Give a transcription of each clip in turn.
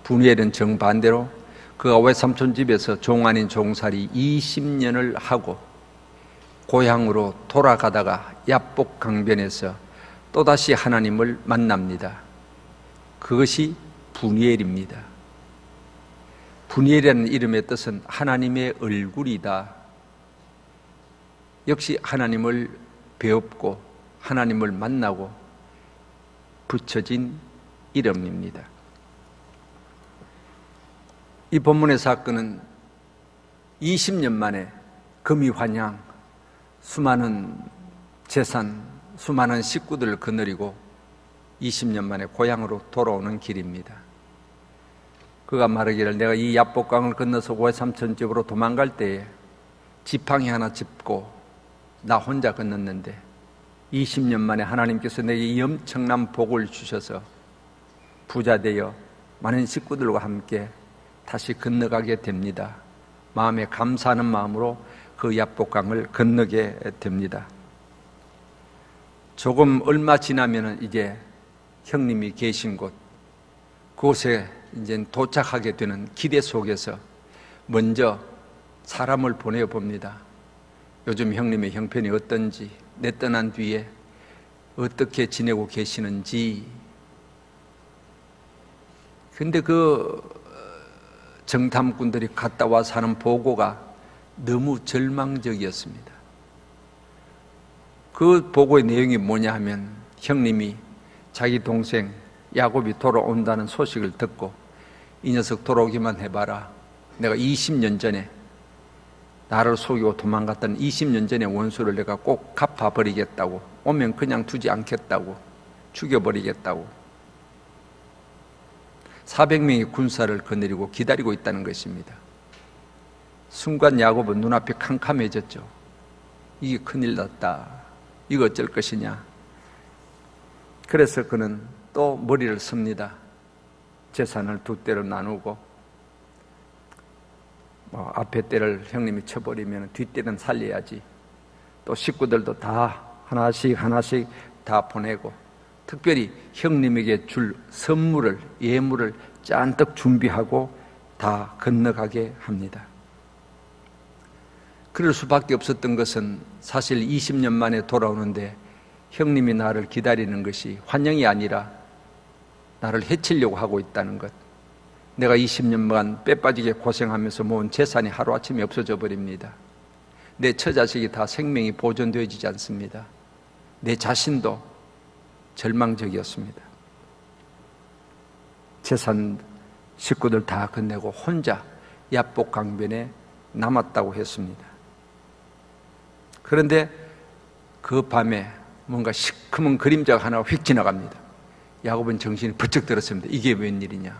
분이엘은 정반대로 그가 외삼촌 집에서 종 아닌 종살이 20년을 하고 고향으로 돌아가다가 야복 강변에서 또다시 하나님을 만납니다. 그것이 분이엘입니다. 분이엘이라는 이름의 뜻은 하나님의 얼굴이다. 역시 하나님을 배웠고 하나님을 만나고 붙여진 이름입니다. 이 본문의 사건은 20년 만에 금이환양, 수많은 재산, 수많은 식구들을 거느리고 20년 만에 고향으로 돌아오는 길입니다. 그가 말하기를 내가 이 야복강을 건너서 외삼촌 집으로 도망갈 때에 지팡이 하나 짚고 나 혼자 건넜는데 20년 만에 하나님께서 내게 이 엄청난 복을 주셔서 부자 되어 많은 식구들과 함께 다시 건너가게 됩니다. 마음에 감사하는 마음으로 그 야복강을 건너게 됩니다. 조금 얼마 지나면 이제 형님이 계신 곳, 그곳에 이제 도착하게 되는 기대 속에서 먼저 사람을 보내봅니다. 요즘 형님의 형편이 어떤지, 내 떠난 뒤에 어떻게 지내고 계시는지. 근데 그 정탐꾼들이 갔다 와서 하는 보고가 너무 절망적이었습니다. 그 보고의 내용이 뭐냐 하면 형님이 자기 동생 야곱이 돌아온다는 소식을 듣고 이 녀석 돌아오기만 해봐라. 내가 20년 전에 나를 속이고 도망갔던 20년 전의 원수를 내가 꼭 갚아버리겠다고, 오면 그냥 두지 않겠다고, 죽여버리겠다고 400명의 군사를 거느리고 기다리고 있다는 것입니다. 순간 야곱은 눈앞이 캄캄해졌죠. 이게 큰일 났다. 이거 어쩔 것이냐. 그래서 그는 또 머리를 씁니다. 재산을 두 대로 나누고 앞에 때를 형님이 쳐버리면 뒷때는 살려야지. 또 식구들도 다 하나씩 다 보내고 특별히 형님에게 줄 선물을, 예물을 잔뜩 준비하고 다 건너가게 합니다. 그럴 수밖에 없었던 것은 사실 20년 만에 돌아오는데 형님이 나를 기다리는 것이 환영이 아니라 나를 해치려고 하고 있다는 것. 내가 20년간 빼빠지게 고생하면서 모은 재산이 하루아침에 없어져 버립니다. 내 처자식이 다 생명이 보존되어지지 않습니다. 내 자신도 절망적이었습니다. 재산, 식구들 다 건네고 혼자 야복 강변에 남았다고 했습니다. 그런데 그 밤에 뭔가 시커먼 그림자가 하나 휙 지나갑니다. 야곱은 정신이 번쩍 들었습니다. 이게 웬일이냐.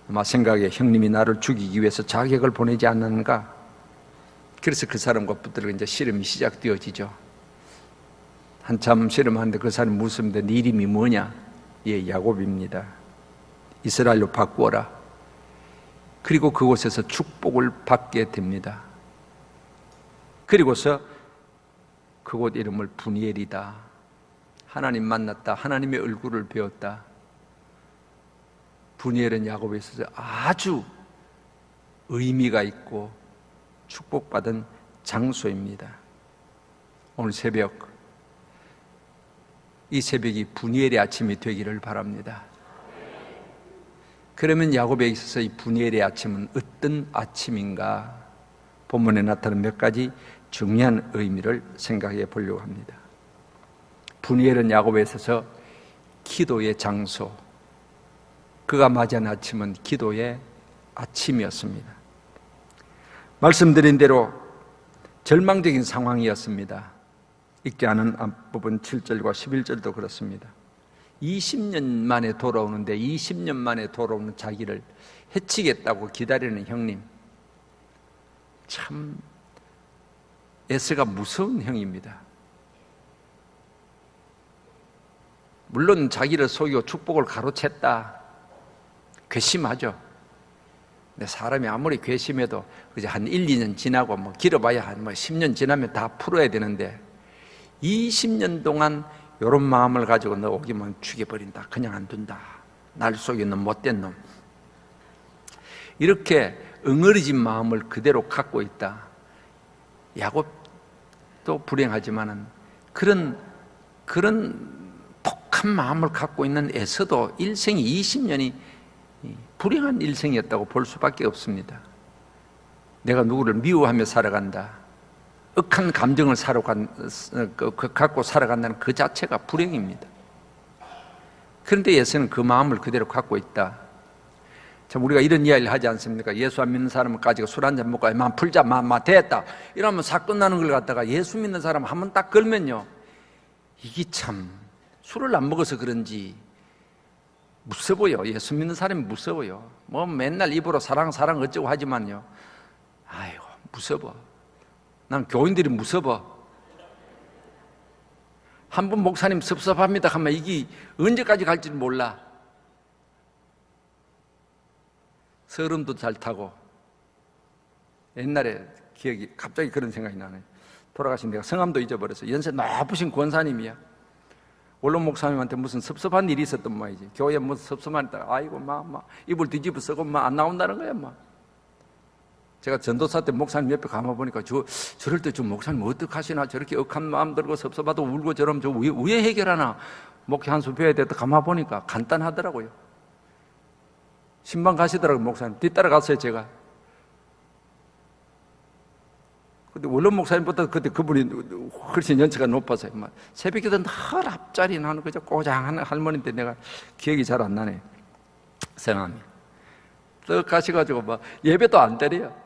아마 생각에 형님이 나를 죽이기 위해서 자객을 보내지 않는가. 그래서 그 사람과 붙들고 이제 씨름이 시작되어지죠. 한참 씨름하는데 그 사람이 묻습니다. 네 이름이 뭐냐? 예, 야곱입니다. 이스라엘로 바꾸어라. 그리고 그곳에서 축복을 받게 됩니다. 그리고서 그곳 이름을 분이엘이다. 하나님 만났다. 하나님의 얼굴을 배웠다. 분이엘은 야곱에 있어서 아주 의미가 있고 축복받은 장소입니다. 오늘 새벽, 이 새벽이 분이엘의 아침이 되기를 바랍니다. 그러면 야곱에 있어서 이 분이엘의 아침은 어떤 아침인가? 본문에 나타난 몇 가지 중요한 의미를 생각해 보려고 합니다. 분이엘은 야곱에 있어서 기도의 장소, 그가 맞이한 아침은 기도의 아침이었습니다. 말씀드린 대로 절망적인 상황이었습니다. 읽지 않은 앞부분 7절과 11절도 그렇습니다. 20년 만에 돌아오는데 20년 만에 돌아오는 자기를 해치겠다고 기다리는 형님, 참 에스가 무서운 형입니다. 물론 자기를 속이고 축복을 가로챘다, 괘씸하죠. 근데 사람이 아무리 괘씸해도 이제 한 1, 2년 지나고 뭐 길어봐야 한 10년 지나면 다 풀어야 되는데 20년 동안 이런 마음을 가지고 너 오기만 죽여버린다, 그냥 안 둔다, 날 속에 있는 못된 놈. 이렇게 응어리진 마음을 그대로 갖고 있다. 야곱도 불행하지만은 그런 독한 마음을 갖고 있는 에서도 일생이 20년이 불행한 일생이었다고 볼 수밖에 없습니다. 내가 누구를 미워하며 살아간다, 억한 감정을 갖고 살아간다는 그 자체가 불행입니다. 그런데 에서는 그 마음을 그대로 갖고 있다. 참, 우리가 이런 이야기를 하지 않습니까? 예수 안 믿는 사람까지 술 한잔 먹고 만 풀자, 됐다 이러면 사 끝나는 걸 갖다가 예수 믿는 사람 한 번 딱 걸면요, 이게 참 술을 안 먹어서 그런지 무서워요. 예수 믿는 사람이 무서워요. 뭐 맨날 입으로 사랑 어쩌고 하지만요, 아이고 무서워. 난 교인들이 무서워. 한 번 목사님 섭섭합니다 하면 이게 언제까지 갈지 몰라. 서름도 잘 타고. 옛날에 기억이 갑자기 그런 생각이 나네. 돌아가신 내가 성함도 잊어버렸어. 연세 높으신 권사님이야. 원론 목사님한테 무슨 섭섭한 일이 있었던 모양이지. 교회에 무슨 섭섭한 일, 아이고 이불 뒤집어 쓰고 안 나온다는 거야. 제가 전도사 때 목사님 옆에 가만 보니까 저럴 때 좀 목사님 어떡하시나, 저렇게 억한 마음 들고 섭섭하도 울고 저러면 저 왜 해결하나, 목회 한 수 배워야 됐다 가만 보니까 간단하더라고요. 신방 가시더라고요. 목사님 뒤따라 갔어요. 제가 근데 원론 목사님보다 그때 그분이 훨씬 연차가 높아서요. 새벽에도 늘 앞자리 나는 그저 꼬장한 할머니인데 내가 기억이 잘 안 나네. 성함이 쓱 가셔가지고 예배도 안 때려요.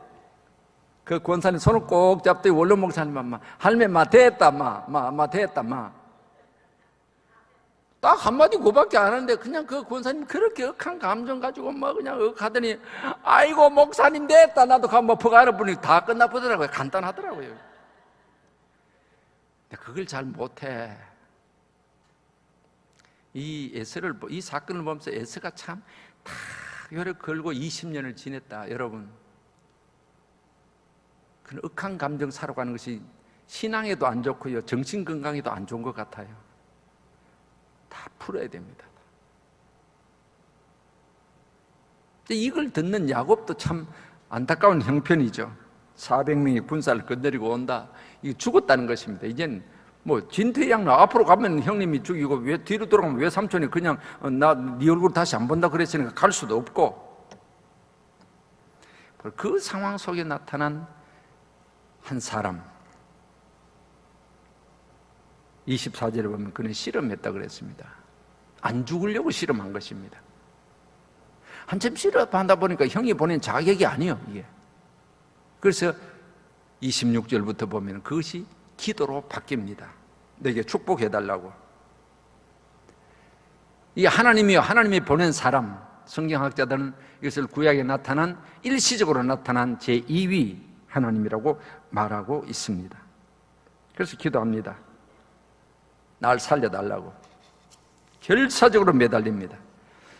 그 권사님 손을 꼭 잡더니 원론 목사님 할매 됐다 됐다 딱 한마디 그밖에 안 하는데 그냥 그 권사님 그렇게 억한 감정 가지고 그냥 억하더니 아이고 목사님 됐다 나도 가면 퍼가 알아보니 다 끝나보더라고요. 간단하더라고요. 근데 그걸 잘 못해. 이 사건을 보면서 에서가 참 다 요래 걸고 20년을 지냈다. 여러분, 그런 억한 감정 살아가는 것이 신앙에도 안 좋고요, 정신건강에도 안 좋은 것 같아요. 다 풀어야 됩니다. 이걸 듣는 야곱도 참 안타까운 형편이죠. 400명이 군사를 건드리고 온다. 이게 죽었다는 것입니다. 이젠 진퇴양난, 앞으로 가면 형님이 죽이고 왜 뒤로 돌아가면 왜 삼촌이 그냥 네 얼굴 다시 안 본다 그랬으니까 갈 수도 없고. 그 상황 속에 나타난 한 사람, 24절에 보면 그는 실험했다 그랬습니다. 안 죽으려고 실험한 것입니다. 한참 실험하다 보니까 형이 보낸 자격이 아니에요, 이게. 그래서 26절부터 보면 그것이 기도로 바뀝니다. 너에게 축복해달라고. 이게 하나님이요, 하나님이 보낸 사람. 성경학자들은 이것을 구약에 나타난, 일시적으로 나타난 제2위 하나님이라고 말하고 있습니다. 그래서 기도합니다. 날 살려달라고. 결사적으로 매달립니다.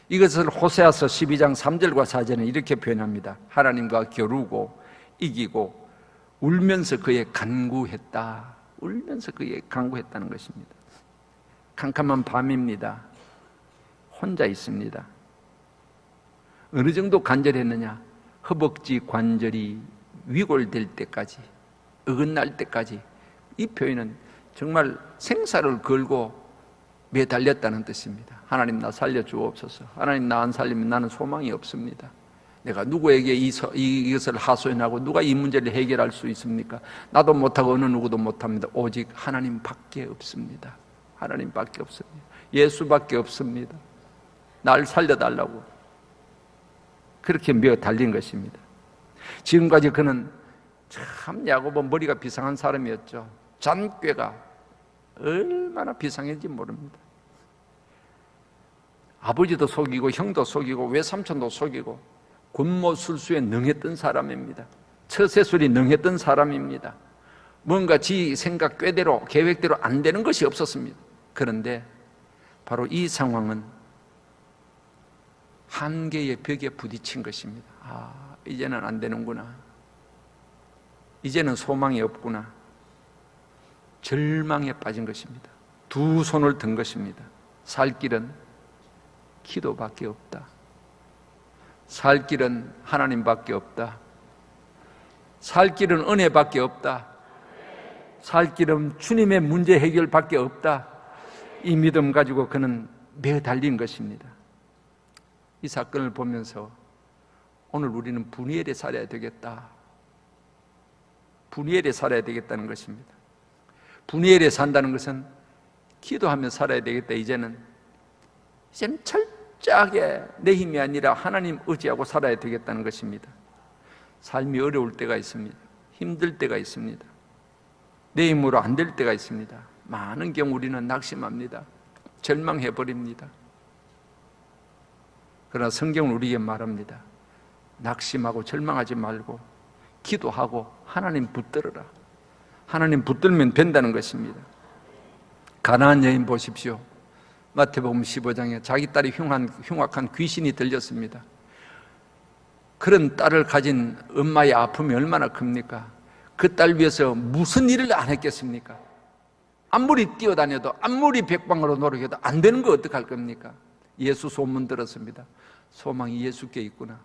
이것을 호세아서 12장 3절과 4절은 이렇게 표현합니다. 하나님과 겨루고 이기고 울면서 그에 간구했다. 울면서 그에 간구했다는 것입니다. 캄캄한 밤입니다. 혼자 있습니다. 어느 정도 간절했느냐? 허벅지 관절이 위골될 때까지, 어긋날 때까지. 이 표현은 정말 생사를 걸고 매달렸다는 뜻입니다. 하나님 나 살려주옵소서. 하나님 나 안 살리면 나는 소망이 없습니다. 내가 누구에게 이것을 하소연하고 누가 이 문제를 해결할 수 있습니까? 나도 못하고 어느 누구도 못합니다. 오직 하나님밖에 없습니다. 하나님밖에 없습니다. 예수밖에 없습니다. 날 살려달라고 그렇게 매달린 것입니다. 지금까지 그는 참 야곱은 머리가 비상한 사람이었죠. 잔꾀가 얼마나 비상했는지 모릅니다. 아버지도 속이고 형도 속이고 외삼촌도 속이고 군모술수에 능했던 사람입니다. 처세술이 능했던 사람입니다. 뭔가 지 생각 꾀대로 계획대로 안 되는 것이 없었습니다. 그런데 바로 이 상황은 한계의 벽에 부딪힌 것입니다. 이제는 안 되는구나. 이제는 소망이 없구나. 절망에 빠진 것입니다. 두 손을 든 것입니다. 살 길은 기도밖에 없다. 살 길은 하나님밖에 없다. 살 길은 은혜밖에 없다. 살 길은 주님의 문제 해결밖에 없다. 이 믿음 가지고 그는 매달린 것입니다. 이 사건을 보면서 오늘 우리는 분이엘에 살아야 되겠다. 분이엘에 살아야 되겠다는 것입니다. 분이엘에 산다는 것은 기도하며 살아야 되겠다. 이제는 철저하게 내 힘이 아니라 하나님 의지하고 살아야 되겠다는 것입니다. 삶이 어려울 때가 있습니다. 힘들 때가 있습니다. 내 힘으로 안 될 때가 있습니다. 많은 경우 우리는 낙심합니다. 절망해버립니다. 그러나 성경은 우리에게 말합니다. 낙심하고 절망하지 말고 기도하고 하나님 붙들어라. 하나님 붙들면 된다는 것입니다. 가나안 여인 보십시오. 마태복음 15장에 자기 딸이 흉악한 귀신이 들렸습니다. 그런 딸을 가진 엄마의 아픔이 얼마나 큽니까? 그 딸 위해서 무슨 일을 안 했겠습니까? 아무리 뛰어다녀도 아무리 백방으로 노력해도 안 되는 거 어떡할 겁니까? 예수 소문 들었습니다. 소망이 예수께 있구나.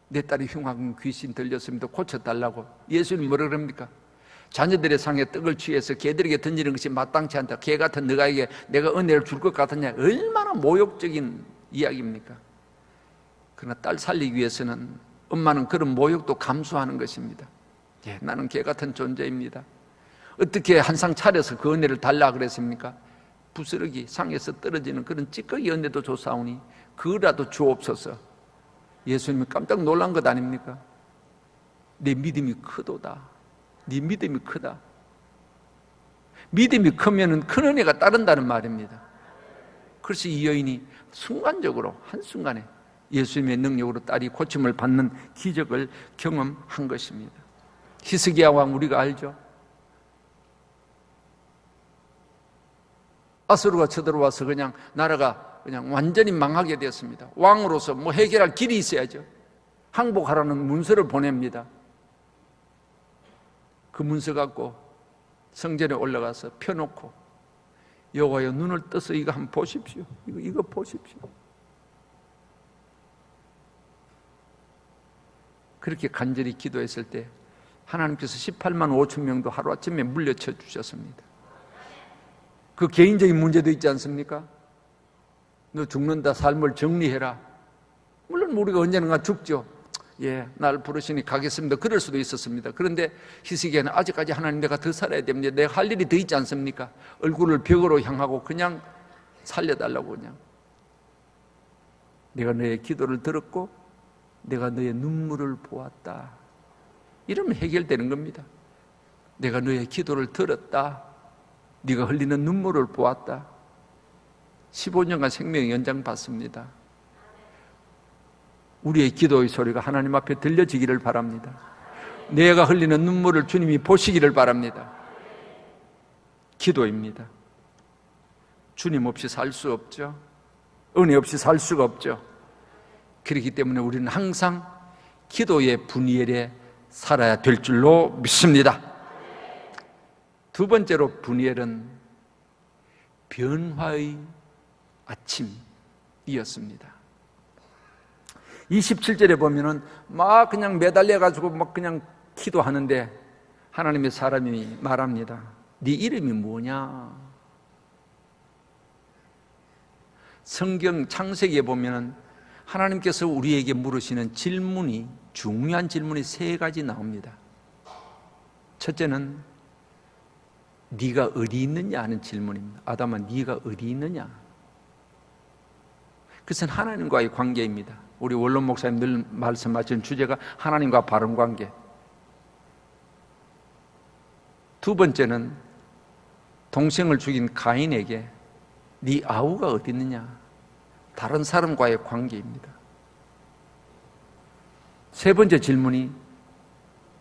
내 딸이 흉악한 귀신 들렸습니다. 고쳐달라고. 예수님 뭐라 그럽니까? 자녀들의 상에 떡을 취해서 개들에게 던지는 것이 마땅치 않다. 개 같은 너가에게 내가 은혜를 줄 것 같았냐. 얼마나 모욕적인 이야기입니까? 그러나 딸 살리기 위해서는 엄마는 그런 모욕도 감수하는 것입니다. 예, 나는 개 같은 존재입니다. 어떻게 한 상 차려서 그 은혜를 달라 그랬습니까? 부스러기 상에서 떨어지는 그런 찌꺼기 은혜도 조사오니 그라도 주옵소서. 예수님이 깜짝 놀란 것 아닙니까? 내 믿음이 크도다. 네 믿음이 크다. 믿음이 크면 큰 은혜가 따른다는 말입니다. 그래서 이 여인이 순간적으로 한순간에 예수님의 능력으로 딸이 고침을 받는 기적을 경험한 것입니다. 히스기야 왕 우리가 알죠? 아수르가 쳐들어와서 그냥 나라가 그냥 완전히 망하게 되었습니다. 왕으로서 뭐 해결할 길이 있어야죠. 항복하라는 문서를 보냅니다. 그 문서 갖고 성전에 올라가서 펴놓고 여호와여 눈을 떠서 이거 한번 보십시오. 이거 보십시오. 그렇게 간절히 기도했을 때 하나님께서 18만 5천 명도 하루아침에 물려쳐 주셨습니다. 그 개인적인 문제도 있지 않습니까? 너 죽는다, 삶을 정리해라. 물론 우리가 언젠가 죽죠. 예, 날 부르시니 가겠습니다. 그럴 수도 있었습니다. 그런데 히스기야는 아직까지 하나님 내가 더 살아야 됩니다. 내가 할 일이 더 있지 않습니까? 얼굴을 벽으로 향하고 그냥 살려달라고 그냥. 내가 너의 기도를 들었고 내가 너의 눈물을 보았다. 이러면 해결되는 겁니다. 내가 너의 기도를 들었다. 네가 흘리는 눈물을 보았다. 15년간 생명의 연장 받습니다. 우리의 기도의 소리가 하나님 앞에 들려지기를 바랍니다. 내가 흘리는 눈물을 주님이 보시기를 바랍니다. 기도입니다. 주님 없이 살 수 없죠. 은혜 없이 살 수가 없죠. 그렇기 때문에 우리는 항상 기도의 분이엘에 살아야 될 줄로 믿습니다. 두 번째로 분이엘은 변화의 아침이었습니다. 27절에 보면은 막 그냥 매달려가지고 막 그냥 기도하는데 하나님의 사람이 말합니다. 네 이름이 뭐냐? 성경 창세기에 보면은 하나님께서 우리에게 물으시는 질문이 중요한 질문이 세 가지 나옵니다. 첫째는 네가 어디 있느냐 하는 질문입니다. 아담아 네가 어디 있느냐? 그것은 하나님과의 관계입니다. 우리 원론 목사님 늘 말씀하시는 주제가 하나님과 바른 관계. 두 번째는 동생을 죽인 가인에게 네 아우가 어디 있느냐? 다른 사람과의 관계입니다. 세 번째 질문이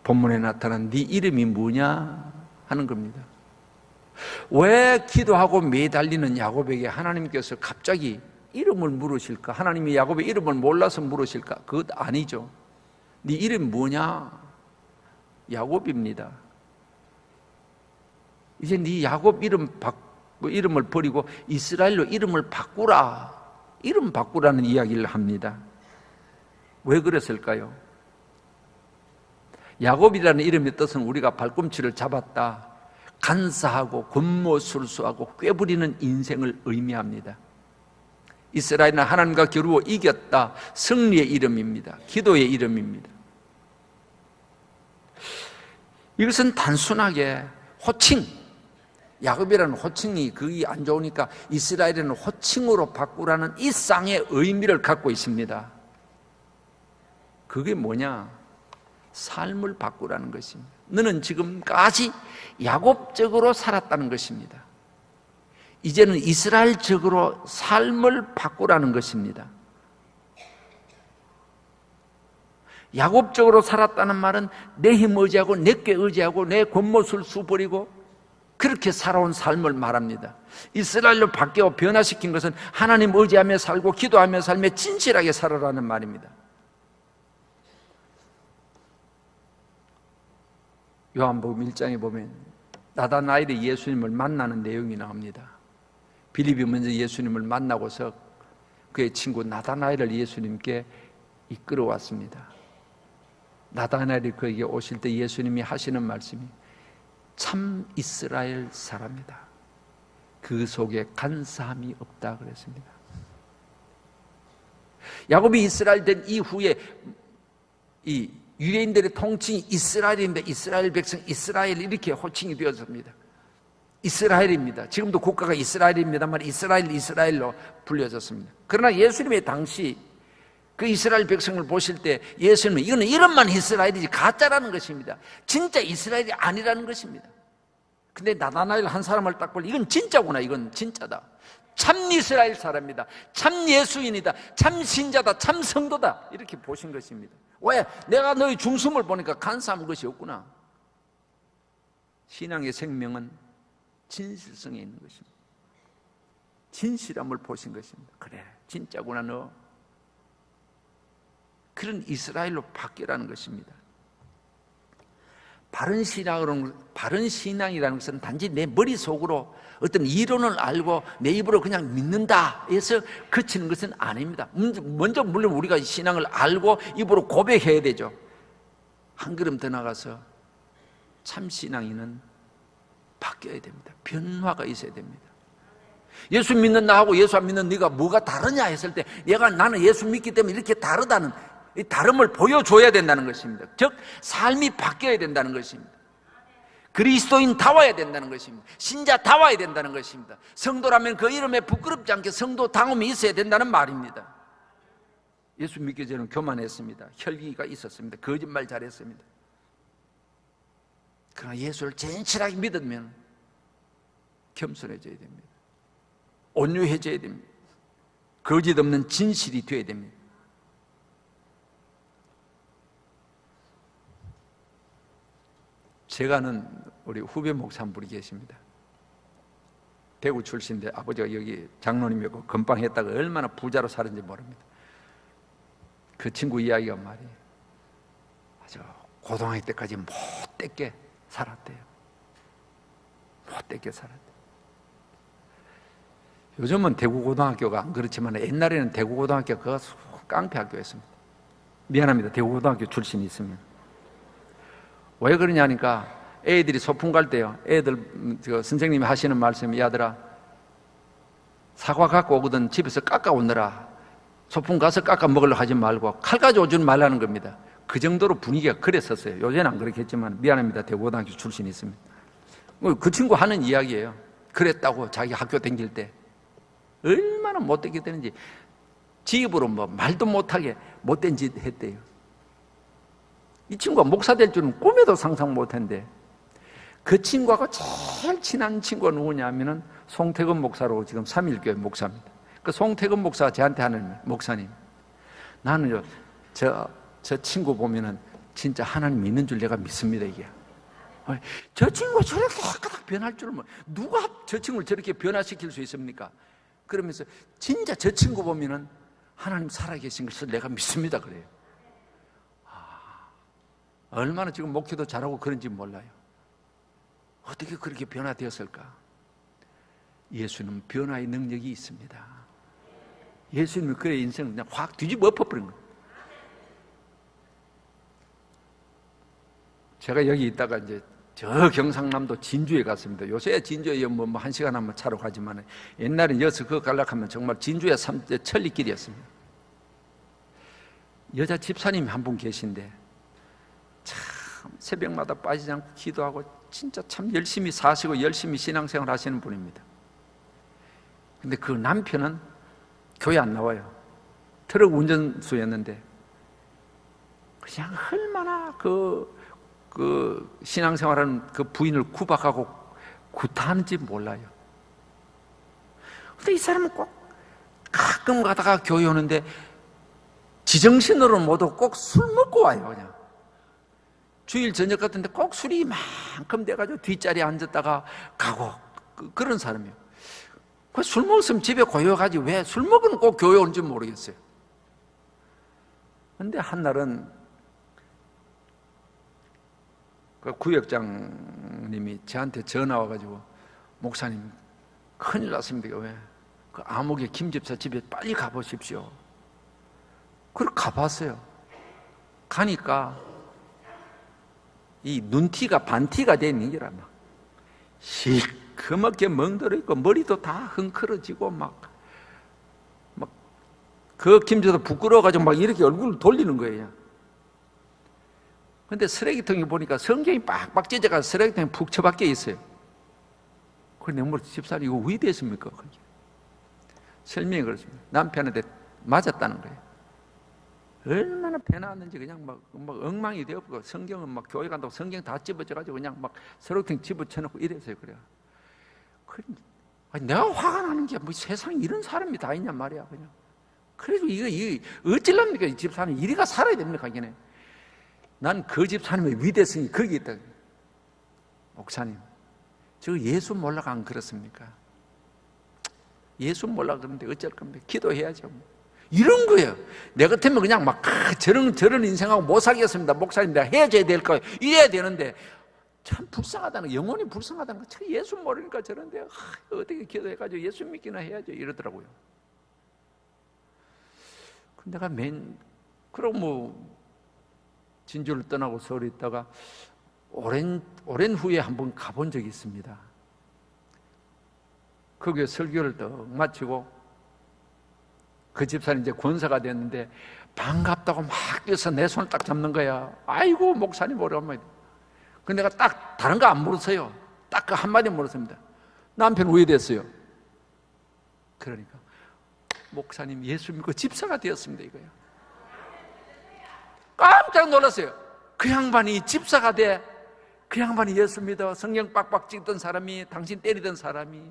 본문에 나타난 네 이름이 뭐냐 하는 겁니다. 왜 기도하고 매달리는 야곱에게 하나님께서 갑자기 이름을 물으실까? 하나님이 야곱의 이름을 몰라서 물으실까? 그것 아니죠. 네 이름 뭐냐? 야곱입니다. 이제 네 야곱 이름 뭐 이름을 버리고 이스라엘로 이름을 바꾸라. 이름 바꾸라는 이야기를 합니다. 왜 그랬을까요? 야곱이라는 이름의 뜻은 우리가 발꿈치를 잡았다, 간사하고 권모술수하고 꾀부리는 인생을 의미합니다. 이스라엘은 하나님과 겨루어 이겼다, 승리의 이름입니다. 기도의 이름입니다. 이것은 단순하게 호칭, 야곱이라는 호칭이 그게 안 좋으니까 이스라엘에는 호칭으로 바꾸라는 이 쌍의 의미를 갖고 있습니다. 그게 뭐냐? 삶을 바꾸라는 것입니다. 너는 지금까지 야곱적으로 살았다는 것입니다. 이제는 이스라엘적으로 삶을 바꾸라는 것입니다. 야곱적으로 살았다는 말은 내 힘 의지하고 내께 의지하고 내 권모술수 버리고 그렇게 살아온 삶을 말합니다. 이스라엘로 바뀌어 변화시킨 것은 하나님 의지하며 살고 기도하며 살며 진실하게 살아라는 말입니다. 요한복음 1장에 보면 나다나엘이 예수님을 만나는 내용이 나옵니다. 빌립이 먼저 예수님을 만나고서 그의 친구 나다나엘을 예수님께 이끌어왔습니다. 나다나엘이 그에게 오실 때 예수님이 하시는 말씀이 참 이스라엘 사람이다. 그 속에 간사함이 없다 그랬습니다. 야곱이 이스라엘 된 이후에 이 유대인들의 통칭이 이스라엘인데 이스라엘 백성 이스라엘 이렇게 호칭이 되었습니다. 이스라엘입니다. 지금도 국가가 이스라엘입니다만 이스라엘로 불려졌습니다. 그러나 예수님의 당시 그 이스라엘 백성을 보실 때 예수님은 이거는 이름만 이스라엘이지 가짜라는 것입니다. 진짜 이스라엘이 아니라는 것입니다. 근데 나다나엘 한 사람을 딱 보니 이건 진짜구나, 이건 진짜다. 참 이스라엘 사람이다. 참 예수인이다. 참 신자다. 참 성도다. 이렇게 보신 것입니다. 왜? 내가 너희 중심을 보니까 간사한 것이 없구나. 신앙의 생명은 진실성에 있는 것입니다. 진실함을 보신 것입니다. 그래, 진짜구나 너. 그런 이스라엘로 바뀌라는 것입니다. 바른 신앙이라는 것은 단지 내 머릿속으로 어떤 이론을 알고 내 입으로 그냥 믿는다 해서 그치는 것은 아닙니다. 먼저 물론 우리가 신앙을 알고 입으로 고백해야 되죠. 한 걸음 더 나가서 참 신앙인은 바뀌어야 됩니다. 변화가 있어야 됩니다. 예수 믿는 나하고 예수 안 믿는 네가 뭐가 다르냐 했을 때 나는 예수 믿기 때문에 이렇게 다르다는 이 다름을 보여줘야 된다는 것입니다. 즉 삶이 바뀌어야 된다는 것입니다. 그리스도인다워야 된다는 것입니다. 신자다워야 된다는 것입니다. 성도라면 그 이름에 부끄럽지 않게 성도다움이 있어야 된다는 말입니다. 예수 믿기 전에는 교만했습니다. 혈기가 있었습니다. 거짓말 잘했습니다. 그러나 예수를 진실하게 믿으면 겸손해져야 됩니다. 온유해져야 됩니다. 거짓 없는 진실이 되어야 됩니다. 제가 아는 우리 후배 목사 한 분이 계십니다. 대구 출신인데 아버지가 여기 장로님이고 건방했다가 얼마나 부자로 사는지 모릅니다. 그 친구 이야기가 말이에요. 아주 고등학교 때까지 못되게 살았대요. 못되게 살았대요. 요즘은 대구고등학교가 안 그렇지만 옛날에는 대구고등학교가 깡패학교였습니다. 미안합니다. 대구고등학교 출신이 있으면. 왜 그러냐니까 애들이 소풍 갈 때요. 애들 선생님이 하시는 말씀이 야들아 사과 갖고 오거든 집에서 깎아 오느라 소풍 가서 깎아 먹으려고 하지 말고 칼 가져오지 말라는 겁니다. 그 정도로 분위기가 그랬었어요. 요새는 안 그렇겠지만 미안합니다. 대구고등학교 출신이 있습니다. 그 친구 하는 이야기예요. 그랬다고 자기 학교 다닐 때 얼마나 못되게 되는지 지 입으로 말도 못하게 못된 짓 했대요. 이 친구가 목사 될 줄은 꿈에도 상상 못했는데 그 친구하고 제일 친한 친구가 누구냐면은 송태근 목사로 지금 삼일교회 목사입니다. 그 송태근 목사가 저한테 하는 목사님, 나는요 저 친구 보면은 진짜 하나님 믿는 줄 내가 믿습니다. 이게 저 친구가 저렇게 깨끗하게 변할 줄은 누가 저 친구를 저렇게 변화시킬 수 있습니까? 그러면서 진짜 저 친구 보면은 하나님 살아계신 것을 내가 믿습니다 그래요. 얼마나 지금 목회도 잘하고 그런지 몰라요. 어떻게 그렇게 변화되었을까? 예수님은 변화의 능력이 있습니다. 예수님은 그의 인생을 그냥 확 뒤집어 엎어버린 거예요. 제가 여기 있다가 이제 저 경상남도 진주에 갔습니다. 요새 진주에 뭐 1시간 하면 차로 가지만 옛날에 여기서 그거 가려고 하면 정말 진주의 천리길이었습니다. 여자 집사님이 한 분 계신데 참 새벽마다 빠지지 않고 기도하고 진짜 참 열심히 사시고 열심히 신앙생활 하시는 분입니다. 근데 그 남편은 교회 안 나와요. 트럭 운전수였는데 그냥 얼마나 그 신앙생활하는 그 부인을 구박하고 구타하는지 몰라요. 근데 이 사람은 꼭 가끔 가다가 교회 오는데 지정신으로는 못 오고 꼭 술 먹고 와요. 그냥 주일 저녁 같은데 꼭 술이 이만큼 돼가지고 뒷자리에 앉았다가 가고 그런 사람이에요. 술 먹었으면 집에 고요하지 왜 술 먹으면 꼭 교회 오는지 모르겠어요. 근데 한날은 그 구역장님이 저한테 전화 와가지고 목사님 큰일 났습니다. 왜? 그 암흑의 김 집사 집에 빨리 가보십시오. 그걸 가봤어요. 가니까 이 눈티가 반티가 돼 있는 게라 막 시커멓게 멍들어 있고 머리도 다 흥크러지고 막 그 김집사 부끄러워가지고 막 이렇게 얼굴을 돌리는 거예요. 근데 쓰레기통에 보니까 성경이 빡빡 찢어가서 쓰레기통에 푹 처박혀 있어요. 그런데 뭐 집사님 이거 왜 됐습니까? 설명이 그렇습니다. 남편한테 맞았다는 거예요. 얼마나 배나왔는지 그냥 막 엉망이 되었고 성경은 막 교회 간다고 성경 다 집어져가지고 그냥 막 쓰레기통 집어쳐놓고 이래서요. 그래요. 아니, 내가 화가 나는 게 뭐 세상에 이런 사람이 다 있냔 말이야. 그냥. 그래도 이거 어찌랍니까? 이 집사님 이리가 살아야 됩니까? 이게 난 그 집사님의 위대성이 거기 있다. 목사님, 저 예수 몰라가 안 그렇습니까? 예수 몰라 그러는데 어쩔 겁니까? 기도해야죠. 이런 거예요. 내 같으면 그냥 막 저런 인생하고 못 살겠습니다. 목사님 내가 헤어져야 될 거예요. 이래야 되는데 참 불쌍하다는 거, 영혼이 불쌍하다는 거. 예수 모르니까 저런데 어떻게 기도해가지고 예수 믿기나 해야죠. 이러더라고요. 내가 그럼 뭐 진주를 떠나고 서울에 있다가 오랜 후에 한번 가본 적이 있습니다. 거기에 설교를 딱 마치고 그 집사는 이제 권사가 됐는데 반갑다고 막 뛰어서 내 손을 딱 잡는 거야. 아이고 목사님 오랜만에. 근데 내가 딱 다른 거 안 물었어요. 딱 그 한마디 물었습니다. 남편 왜 됐어요? 그러니까 목사님 예수 믿고 집사가 되었습니다 이거야. 깜짝 놀랐어요. 그 양반이 집사가 돼. 그 양반이 예수 믿어. 성경 빡빡 찍던 사람이, 당신 때리던 사람이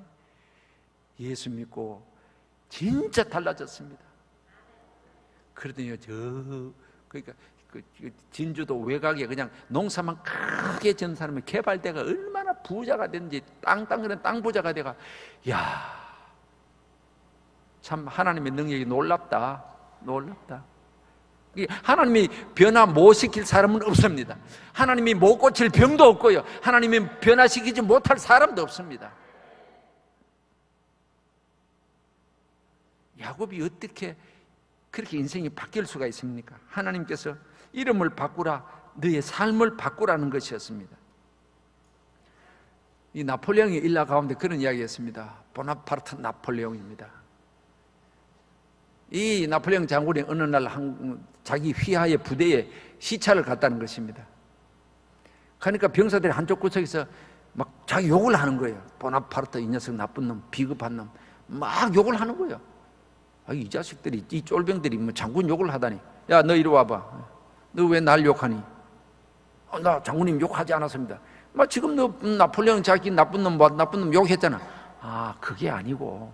예수 믿고 진짜 달라졌습니다. 그러더니 그러니까 그 진주도 외곽에 그냥 농사만 크게 지은 사람이 개발대가 얼마나 부자가 됐는지 땅땅거리는 땅 부자가 돼가 야, 참 하나님의 능력이 놀랍다. 하나님이 변화 못 시킬 사람은 없습니다. 하나님이 못 고칠 병도 없고요. 하나님이 변화시키지 못할 사람도 없습니다. 야곱이 어떻게 그렇게 인생이 바뀔 수가 있습니까? 하나님께서 이름을 바꾸라, 너의 삶을 바꾸라는 것이었습니다. 이 나폴레옹의 일화 가운데 그런 이야기였습니다. 보나파르트 나폴레옹입니다. 이 나폴레옹 장군이 어느 날 자기 휘하의 부대에 시찰을 갔다는 것입니다. 그러니까 병사들이 한쪽 구석에서 막 자기 욕을 하는 거예요. 보나파르트 이 녀석 나쁜 놈, 비겁한 놈, 막 욕을 하는 거예요. 이 자식들이, 이 쫄병들이 뭐 장군 욕을 하다니. 야, 너 이리 와봐. 너 왜 날 욕하니? 나 장군님 욕하지 않았습니다. 지금 너 나폴레옹 자기 나쁜 놈 욕했잖아. 그게 아니고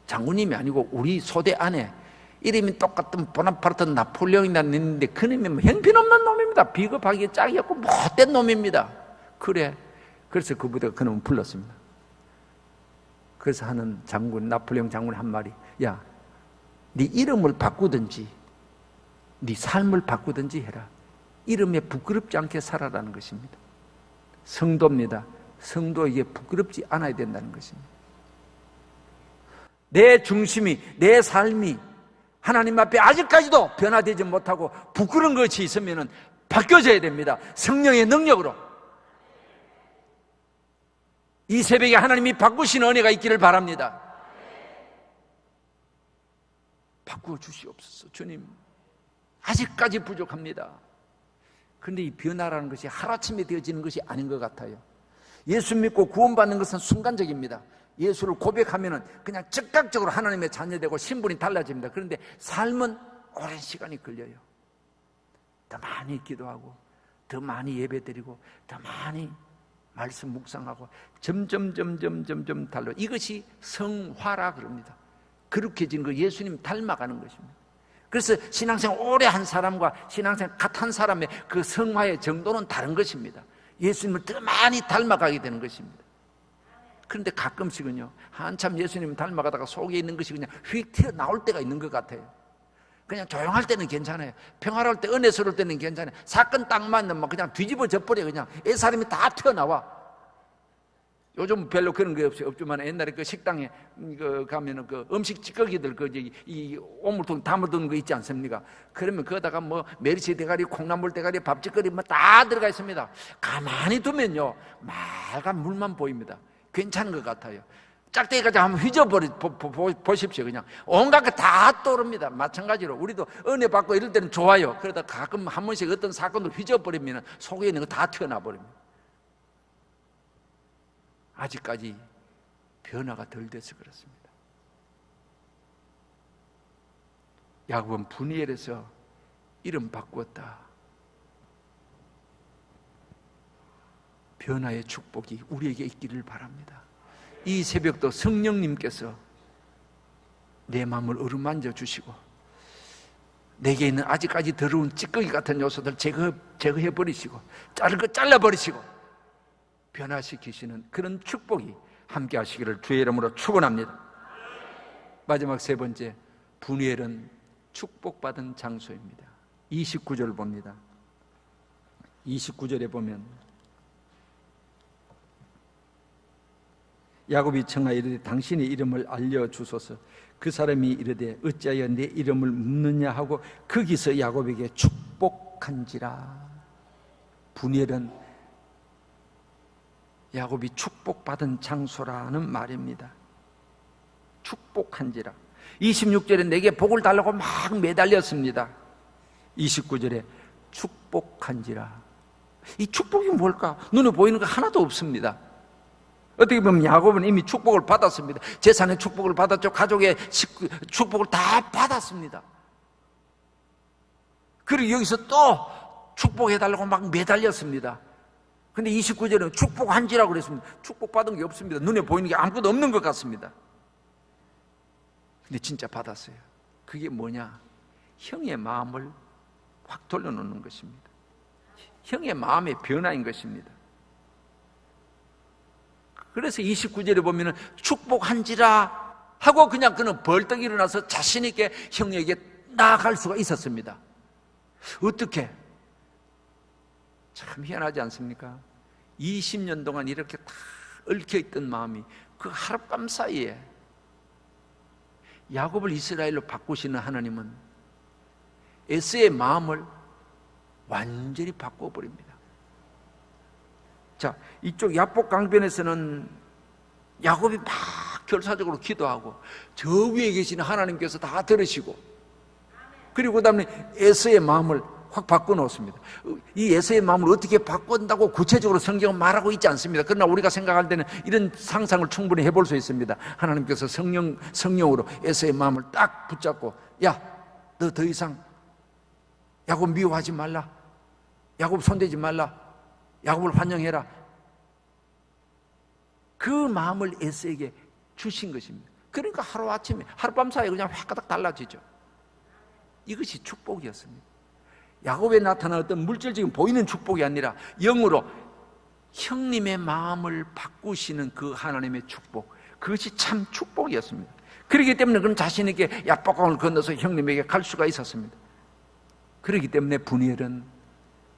장군님이 아니고 우리 소대 안에 이름이 똑같은 보나파르트 나폴레옹이라는 있는데 그놈이 형편없는 놈입니다. 비겁하게 짝이 없고 못된 놈입니다. 그래서 그 부대가 그놈을 불렀습니다. 그래서 하는 나폴레옹 장군이 한 말이, 야, 네 이름을 바꾸든지 네 삶을 바꾸든지 해라. 이름에 부끄럽지 않게 살아라는 것입니다. 성도입니다. 성도에게 부끄럽지 않아야 된다는 것입니다. 내 중심이, 내 삶이 하나님 앞에 아직까지도 변화되지 못하고 부끄러운 것이 있으면 바뀌어져야 됩니다. 성령의 능력으로. 이 새벽에 하나님이 바꾸시는 은혜가 있기를 바랍니다. 바꾸어 주시옵소서. 주님, 아직까지 부족합니다. 그런데 이 변화라는 것이 하루아침에 되어지는 것이 아닌 것 같아요. 예수 믿고 구원받는 것은 순간적입니다. 예수를 고백하면 그냥 즉각적으로 하나님의 자녀되고 신분이 달라집니다. 그런데 삶은 오랜 시간이 걸려요. 더 많이 기도하고, 더 많이 예배드리고, 더 많이 말씀 묵상하고, 점점 달라. 이것이 성화라 그럽니다. 그렇게 진 거 예수님 닮아가는 것입니다. 그래서 신앙생활 오래 한 사람과 신앙생활 갓한 사람의 그 성화의 정도는 다른 것입니다. 예수님을 더 많이 닮아가게 되는 것입니다. 그런데 가끔씩은요, 한참 예수님을 닮아가다가 속에 있는 것이 그냥 휙 튀어나올 때가 있는 것 같아요. 그냥 조용할 때는 괜찮아요. 평화로울 때, 은혜스러울 때는 괜찮아요. 사건 딱 맞으면 그냥 뒤집어져 버려. 그냥 애사람이 다 튀어나와. 요즘 별로 그런 게 없지만 옛날에 그 식당에 가면은 그 음식 찌꺼기들 이 오물통 담아두는 거 있지 않습니까? 그러면 거기다가 뭐 메리치 대가리, 콩나물 대가리, 밥짓거리 뭐 다 들어가 있습니다. 가만히 두면요, 맑은 물만 보입니다. 괜찮은 것 같아요. 짝대기까지 한번 보십시오. 그냥 온갖 거 다 떠오릅니다. 마찬가지로 우리도 은혜 받고 이럴 때는 좋아요. 그러다 가끔 한 번씩 어떤 사건을 휘저어버리면 속에 있는 거 다 튀어나와 버립니다. 아직까지 변화가 덜 돼서 그렇습니다. 야곱은 분이엘에서 이름 바꾸었다. 변화의 축복이 우리에게 있기를 바랍니다. 이 새벽도 성령님께서 내 마음을 어루만져 주시고 내게 있는 아직까지 더러운 찌꺼기 같은 요소들 제거해 버리시고 자를 거 잘라버리시고 변화시키시는 그런 축복이 함께 하시기를 주의 이름으로 축원합니다. 마지막 세 번째, 분이엘은 축복받은 장소입니다. 29절 봅니다. 29절에 보면 야곱이 청하여 이르되 당신의 이름을 알려주소서. 그 사람이 이르되 어찌하여 내 이름을 묻느냐 하고 거기서 야곱에게 축복한지라. 분이엘은 야곱이 축복받은 장소라는 말입니다. 축복한지라. 26절에 내게 복을 달라고 막 매달렸습니다. 29절에 축복한지라. 이 축복이 뭘까? 눈에 보이는 거 하나도 없습니다. 어떻게 보면 야곱은 이미 축복을 받았습니다. 재산의 축복을 받았죠. 가족의 축복을 다 받았습니다. 그리고 여기서 또 축복해달라고 막 매달렸습니다. 근데 29절은 축복한지라고 그랬습니다. 축복받은 게 없습니다. 눈에 보이는 게 아무것도 없는 것 같습니다. 근데 진짜 받았어요. 그게 뭐냐? 형의 마음을 확 돌려놓는 것입니다. 형의 마음의 변화인 것입니다. 그래서 29절에 보면은 축복한지라 하고 그냥 그는 벌떡 일어나서 자신 있게 형에게 나아갈 수가 있었습니다. 어떻게? 참 희한하지 않습니까? 20년 동안 이렇게 다 얽혀있던 마음이 그 하룻밤 사이에 야곱을 이스라엘로 바꾸시는 하나님은 에서의 마음을 완전히 바꿔버립니다. 자, 이쪽 야복 강변에서는 야곱이 막 결사적으로 기도하고 저 위에 계시는 하나님께서 다 들으시고, 그리고 그 다음에 에서의 마음을 확 바꿔놓습니다. 이 에서의 마음을 어떻게 바꾼다고 구체적으로 성경은 말하고 있지 않습니다. 그러나 우리가 생각할 때는 이런 상상을 충분히 해볼 수 있습니다. 하나님께서 성령으로 에서의 마음을 딱 붙잡고, 야, 너 더 이상 야곱 미워하지 말라, 야곱 손대지 말라, 야곱을 환영해라. 그 마음을 에서에게 주신 것입니다. 그러니까 하루아침에, 하룻밤 사이에 그냥 확가닥 달라지죠. 이것이 축복이었습니다. 야곱에 나타난 어떤 물질적인 보이는 축복이 아니라 영으로 형님의 마음을 바꾸시는 그 하나님의 축복, 그것이 참 축복이었습니다. 그렇기 때문에 그는 자신에게 야복강을 건너서 형님에게 갈 수가 있었습니다. 그렇기 때문에 분이엘은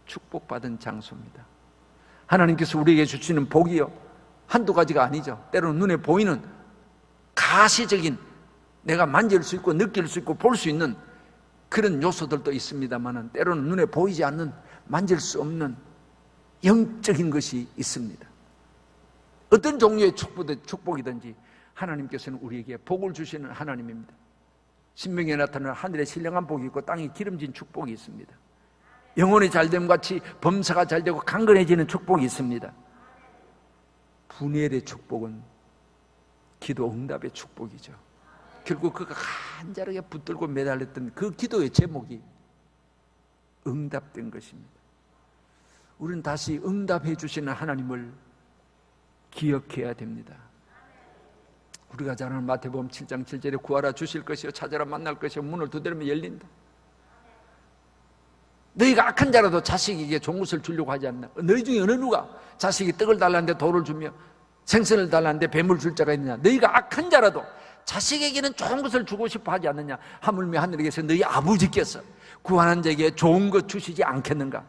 축복받은 장소입니다. 하나님께서 우리에게 주시는 복이요, 한두 가지가 아니죠. 때로는 눈에 보이는 가시적인 내가 만질 수 있고 느낄 수 있고 볼 수 있는 그런 요소들도 있습니다만 때로는 눈에 보이지 않는, 만질 수 없는 영적인 것이 있습니다. 어떤 종류의 축복이든지 하나님께서는 우리에게 복을 주시는 하나님입니다. 신명기에 나타나는 하늘에 신령한 복이 있고 땅에 기름진 축복이 있습니다. 영혼이 잘됨 같이 범사가 잘되고 강건해지는 축복이 있습니다. 분이엘의 축복은 기도 응답의 축복이죠. 결국 그가 간절하게 붙들고 매달렸던 그 기도의 제목이 응답된 것입니다. 우리는 다시 응답해 주시는 하나님을 기억해야 됩니다. 우리가 잘 아는 마태복음 7장 7절에 구하라 주실 것이요 찾아라 만날 것이요 문을 두드리면 열린다. 너희가 악한 자라도 자식에게 좋은 것을 주려고 하지 않나? 너희 중에 어느 누가 자식이 떡을 달라는데 돌을 주며 생선을 달라는데 뱀을 줄 자가 있느냐? 너희가 악한 자라도 자식에게는 좋은 것을 주고 싶어 하지 않느냐? 하물며 하늘에서 너희 아버지께서 구하는 자에게 좋은 것 주시지 않겠는가?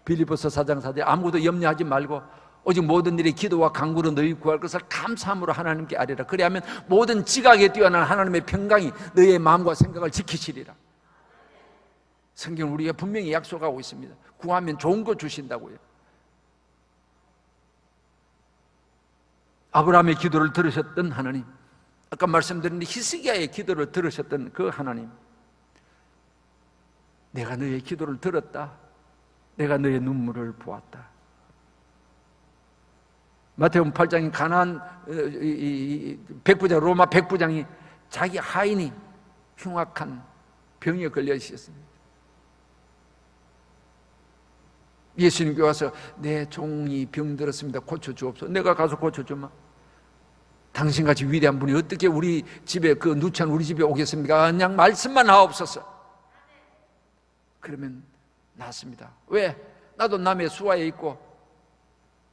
빌립보서 4장 4절에 아무것도 염려하지 말고 오직 모든 일에 기도와 간구로 너희 구할 것을 감사함으로 하나님께 아뢰라. 그리하면 모든 지각에 뛰어난 하나님의 평강이 너희의 마음과 생각을 지키시리라. 성경은 우리가 분명히 약속하고 있습니다. 구하면 좋은 거 주신다고요. 아브라함의 기도를 들으셨던 하나님, 아까 말씀드린 히스기야의 기도를 들으셨던 그 하나님, 내가 너의 기도를 들었다. 내가 너의 눈물을 보았다. 마태복음 8장인 가나안 백부장, 로마 백부장이 자기 하인이 흉악한 병에 걸려 있었습니다. 예수님께 와서 내 종이 병들었습니다. 고쳐주옵소서. 내가 가서 고쳐주마. 당신같이 위대한 분이 어떻게 우리 집에 그 누찬 우리 집에 오겠습니까? 그냥 말씀만 하옵소서. 그러면 낫습니다. 왜? 나도 남의 수하에 있고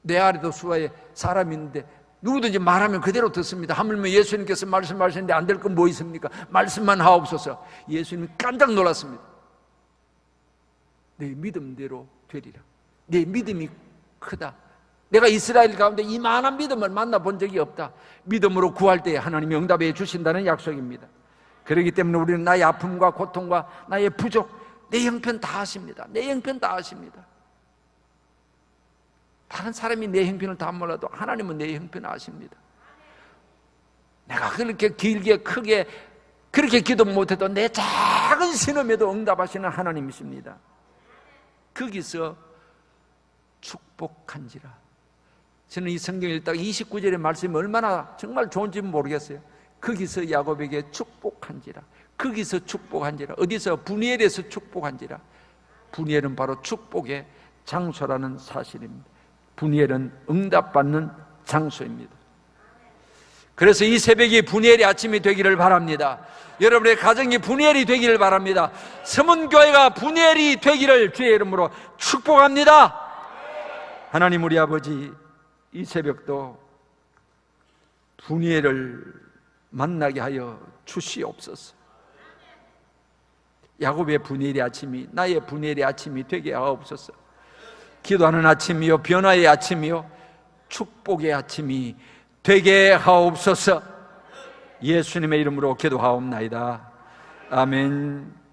내 아래도 수하에 사람이 있는데 누구든지 말하면 그대로 듣습니다. 하물며 예수님께서 말씀하시는데 안 될 건 뭐 있습니까? 말씀만 하옵소서. 예수님이 깜짝 놀랐습니다. 내 믿음대로 되리라. 내 믿음이 크다. 내가 이스라엘 가운데 이만한 믿음을 만나본 적이 없다. 믿음으로 구할 때 하나님이 응답해 주신다는 약속입니다. 그렇기 때문에 우리는 나의 아픔과 고통과 나의 부족, 내 형편 다 아십니다. 내 형편 다 아십니다. 다른 사람이 내 형편을 다 몰라도 하나님은 내 형편을 아십니다. 내가 그렇게 길게 크게 그렇게 기도 못해도 내 작은 신음에도 응답하시는 하나님이십니다. 거기서 축복한지라. 저는 이 성경 읽다가 29절의 말씀이 얼마나 정말 좋은지 모르겠어요. 거기서 야곱에게 축복한지라. 거기서 축복한지라. 어디서? 분이엘에서 축복한지라. 분이엘은 바로 축복의 장소라는 사실입니다. 분이엘은 응답받는 장소입니다. 그래서 이 새벽이 분이엘의 아침이 되기를 바랍니다. 여러분의 가정이 분이엘이 되기를 바랍니다. 서문교회가 분이엘이 되기를 주의 이름으로 축복합니다. 하나님 우리 아버지, 이 새벽도 분이엘을 만나게 하여 주시옵소서. 야곱의 분이엘의 아침이 나의 분이엘의 아침이 되게 하옵소서. 기도하는 아침이요, 변화의 아침이요, 축복의 아침이 되게 하옵소서. 예수님의 이름으로 기도하옵나이다. 아멘.